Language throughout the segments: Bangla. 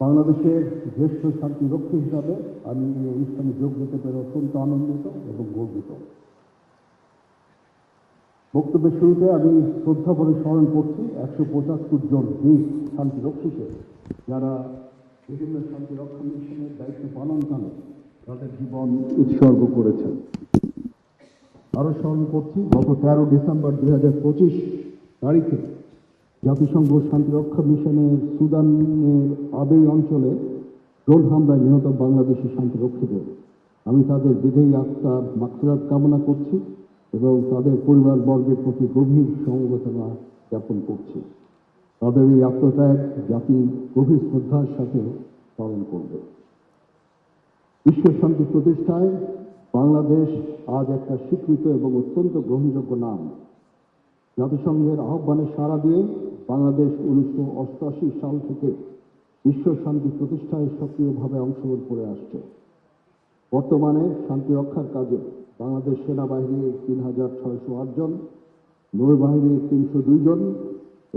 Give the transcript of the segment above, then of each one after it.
বাংলাদেশের জ্যেষ্ঠ শান্তিরক্ষী হিসাবে আমি এই অনুষ্ঠানে যোগ দিতে পেরে অত্যন্ত আনন্দিত এবং গর্বিত। বক্তব্যের শুরুতে আমি শ্রদ্ধা করে স্মরণ করছি 175 জন বীর শান্তিরক্ষীকে, যারা বিভিন্ন শান্তিরক্ষা মিশনের দায়িত্ব পালনকালে তাদের জীবন উৎসর্গ করেছেন। আরও স্মরণ করছি গত 13 ডিসেম্বর 2025 তারিখে জাতিসংঘ শান্তিরক্ষা মিশনের সুদানের আবেই অঞ্চলে ড্রোন হামলায় নিহত বাংলাদেশি শান্তিরক্ষীদের। আমি তাদের বিদেয়ী আত্মার মাগফিরাত কামনা করছি এবং তাদের পরিবারবর্গের প্রতি গভীর সমবেদনা জ্ঞাপন করছি। তাদের এই আত্মত্যাগ জাতি গভীর শ্রদ্ধার সাথে পালন করবে। বিশ্ব শান্তি প্রতিষ্ঠায় বাংলাদেশ আজ একটা স্বীকৃত এবং অত্যন্ত গ্রহণযোগ্য নাম। জাতিসংঘের আহ্বানে সাড়া দিয়ে বাংলাদেশ 1988 সাল থেকে বিশ্ব শান্তি প্রতিষ্ঠায় সক্রিয়ভাবে অংশগ্রহণ করে আসছে। বর্তমানে শান্তি রক্ষার কাজে বাংলাদেশ সেনাবাহিনীর 3608 জন, নৌবাহিনীর 302 জন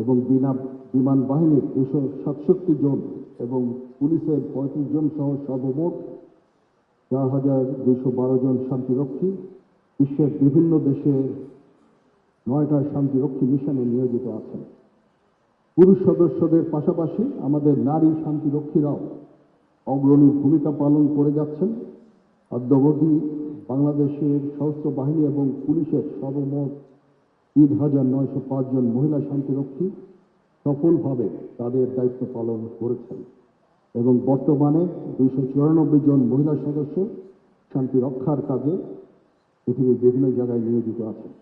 এবং বিমান বাহিনীর 267 জন এবং পুলিশের 35 জন সহ সর্বমোট 4212 জন শান্তিরক্ষী বিশ্বের বিভিন্ন দেশে 9টা শান্তিরক্ষী মিশনে নিয়োজিত আছেন। পুরুষ সদস্যদের পাশাপাশি আমাদের নারী শান্তিরক্ষীরাও অগ্রণী ভূমিকা পালন করে যাচ্ছেন। অদ্যাবধি বাংলাদেশের সশস্ত্র বাহিনী এবং পুলিশের সর্বমোট 3905 জন মহিলা শান্তিরক্ষী সফলভাবে তাদের দায়িত্ব পালন করেছেন এবং বর্তমানে 294 জন মহিলা সদস্য শান্তি রক্ষার কাজে পৃথিবীর বিভিন্ন জায়গায় নিয়োজিত আছেন।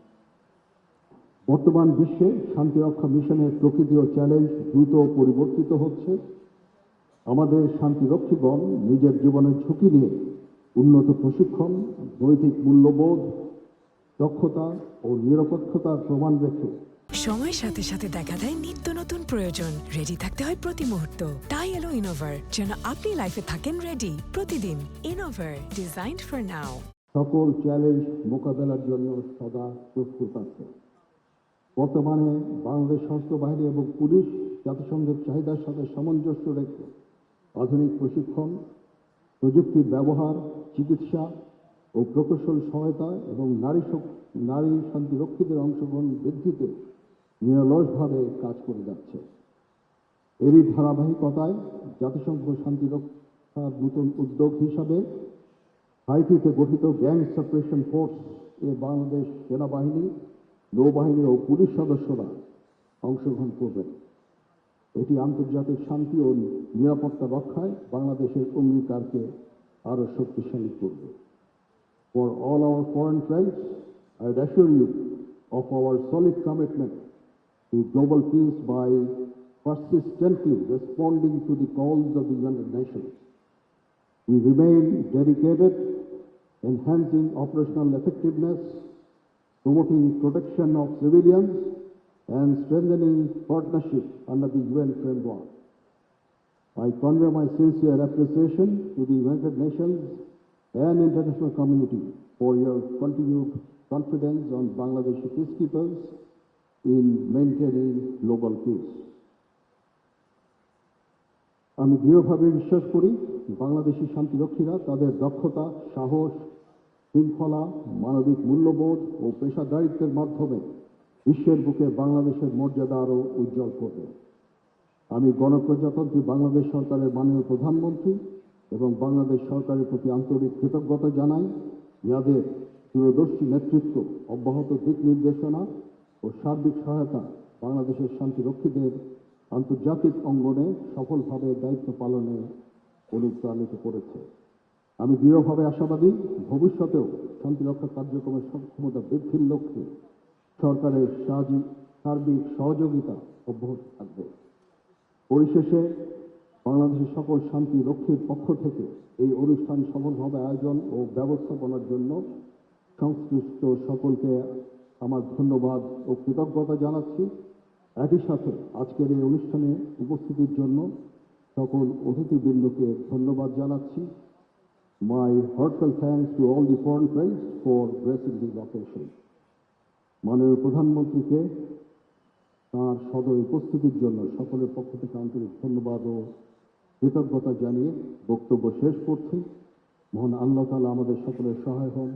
বর্তমান বিশ্বে শান্তিরক্ষা মিশনের প্রকৃতি ও চ্যালেঞ্জ দ্রুত পরিবর্তিত হচ্ছে। আমাদের শান্তিরক্ষীগণ নিজের জীবনের ঝুঁকি নিয়ে উন্নত প্রশিক্ষণ, নৈতিক মূল্যবোধ, দক্ষতা ও নিরপেক্ষতার প্রমাণ রেখে সময়ের সাথে সাথে দেখা দেয় নিত্য নতুন প্রয়োজন। রেডি থাকতে হয় প্রতি মুহূর্ত। তাই এলো ইনোভার, যেন আপনি লাইফে থাকেন রেডি প্রতিদিন। Innova, designed for now. সকল চ্যালেঞ্জ মোকাবেলার জন্য সদা প্রস্তুত আছে। বর্তমানে বাংলাদেশ সশস্ত্র বাহিনী এবং পুলিশ জাতিসংঘের চাহিদার সাথে সামঞ্জস্য রেখে আধুনিক প্রশিক্ষণ, প্রযুক্তির ব্যবহার, চিকিৎসা ও প্রকৌশল সহায়তা এবং নারী শান্তিরক্ষীদের অংশগ্রহণ বৃদ্ধিতে নিরলসভাবে কাজ করে যাচ্ছে। এরই ধারাবাহিকতায় জাতিসংঘ শান্তিরক্ষার নতুন উদ্যোগ হিসাবে হাইতিতে গঠিত গ্যাং সাপ্রেশন ফোর্স এ বাংলাদেশ সেনাবাহিনী, নৌবাহিনী ও পুলিশ সদস্যরা অংশগ্রহণ করবেন। এটি আন্তর্জাতিক শান্তি ও নিরাপত্তা রক্ষায় বাংলাদেশের অঙ্গীকারকে আরও শক্তিশালী করবে। For all our foreign friends, I assure you of our solid commitment to global peace by persistently responding to the calls of the United Nations. We remain dedicated, enhancing operational effectiveness, promoting protection of civilians, and strengthening partnership under the UN framework. I convey my sincere appreciation to the United Nations and international community for your continued confidence on Bangladeshi peacekeepers in maintaining global peace. আমি দৃঢ়ভাবে বিশ্বাস করি বাংলাদেশি শান্তিরক্ষীরা তাদের দক্ষতা, সাহস, শৃঙ্খলা, মানবিক মূল্যবোধ ও পেশাদারিত্বের মাধ্যমে বিশ্বের বুকে বাংলাদেশের মর্যাদা আরও উজ্জ্বল করবে। আমি গণপ্রজাতন্ত্রী বাংলাদেশ সরকারের মাননীয় প্রধানমন্ত্রী এবং বাংলাদেশ সরকারের প্রতি আন্তরিক কৃতজ্ঞতা জানাই, যাদের দূরদর্শী নেতৃত্ব, অব্যাহত দিক নির্দেশনা ও সার্বিক সহায়তা বাংলাদেশের শান্তিরক্ষীদের আন্তর্জাতিক অঙ্গনে সফলভাবে দায়িত্ব পালনে অনুপ্রাণিত করেছে। আমি দৃঢ়ভাবে আশাবাদী ভবিষ্যতেও শান্তিরক্ষা কার্যক্রমের সক্ষমতা বৃদ্ধির লক্ষ্যে সরকারের সার্বিক সহযোগিতা অব্যাহত থাকবে। পরিশেষে বাংলাদেশের সকল শান্তি রক্ষীর পক্ষ থেকে এই অনুষ্ঠান সফলভাবে আয়োজন ও ব্যবস্থাপনার জন্য সংশ্লিষ্ট সকলকে আমার ধন্যবাদ ও কৃতজ্ঞতা জানাচ্ছি। একই সাথে আজকের এই অনুষ্ঠানে উপস্থিতির জন্য সকল অতিথিবৃন্দকে ধন্যবাদ জানাচ্ছি। My heartfelt thanks to all the foreign friends for gracing this occasion. মাননীয় প্রধানমন্ত্রীকে তাঁর সদয় উপস্থিতির জন্য সকলের পক্ষ থেকে আন্তরিক ধন্যবাদ ও কৃতজ্ঞতা জানিয়ে বক্তব্য শেষ করছি। মহান আল্লাহ তাআলা আমাদের সকলের সহায় হন।